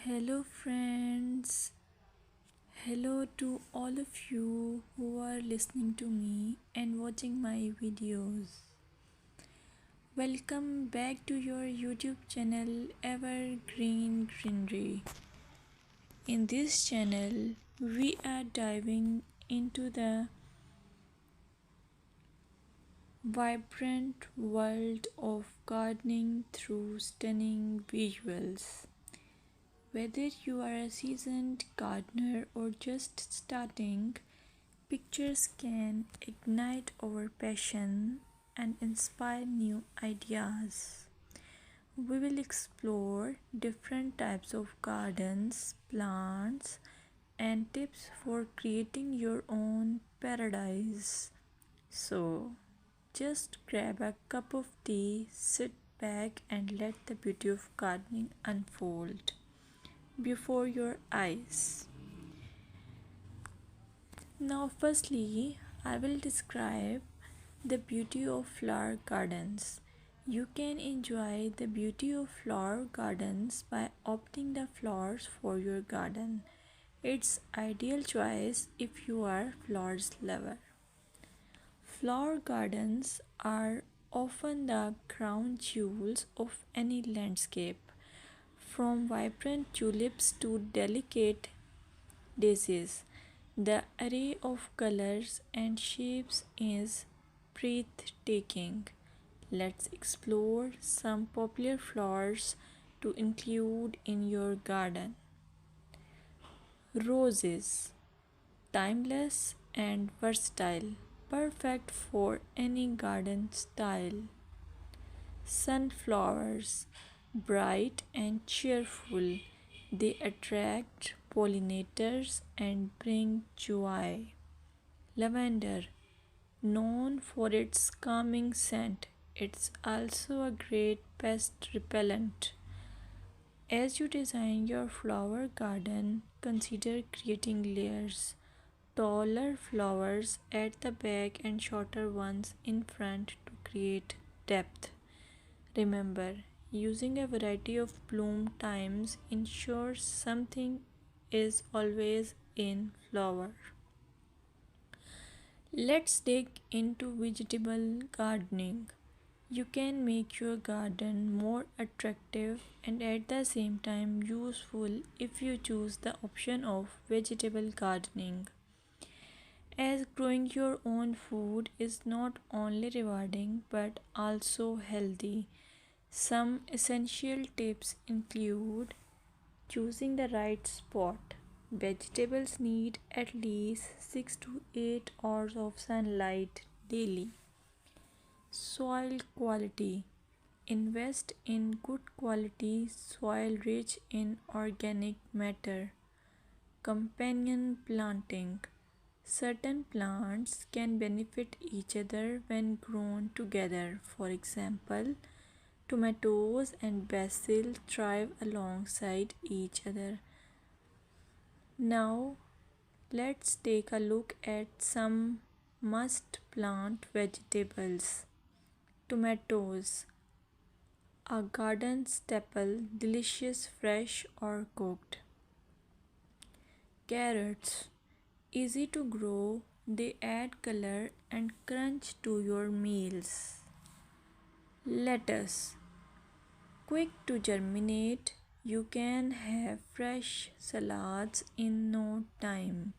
Hello, friends. Hello to all of you who are listening to me and watching my videos. Welcome back to your YouTube channel Evergreen Greenery. In this channel, we are diving into the vibrant world of gardening through stunning visuals. Whether you are a seasoned gardener or just starting, pictures can ignite our passion and inspire new ideas. We will explore different types of gardens, plants, and tips for creating your own paradise. So, just grab a cup of tea, sit back, and let the beauty of gardening unfold before your eyes. Now, firstly, I will describe the beauty of flower gardens. You can enjoy the beauty of flower gardens by opting the flowers for your garden. It's ideal choice if you are flowers lover. Flower gardens are often the crown jewels of any landscape, from vibrant tulips to delicate daisies. The array of colors and shapes is breathtaking. Let's explore some popular flowers to include in your garden. Roses, timeless and versatile, perfect for any garden style. Sunflowers, bright and cheerful, they attract pollinators and bring joy. Lavender, known for its calming scent, it's also a great pest repellent. As you design your flower garden, consider creating layers. Taller flowers at the back and shorter ones in front to create depth. Remember, using a variety of bloom times ensures something is always in flower. Let's dig into vegetable gardening. You can make your garden more attractive and at the same time useful if you choose the option of vegetable gardening. As growing your own food is not only rewarding but also healthy. Some essential tips include choosing the right spot. Vegetables need at least 6 to 8 hours of sunlight daily. Soil quality. Invest in good quality soil rich in organic matter. Companion planting. Certain plants can benefit each other when grown together. For example, tomatoes and basil thrive alongside each other. Now, let's take a look at some must plant vegetables. Tomatoes, a garden staple, delicious fresh or cooked. Carrots, easy to grow, they add color and crunch to your meals. Lettuce, quick to germinate, you can have fresh salads in no time.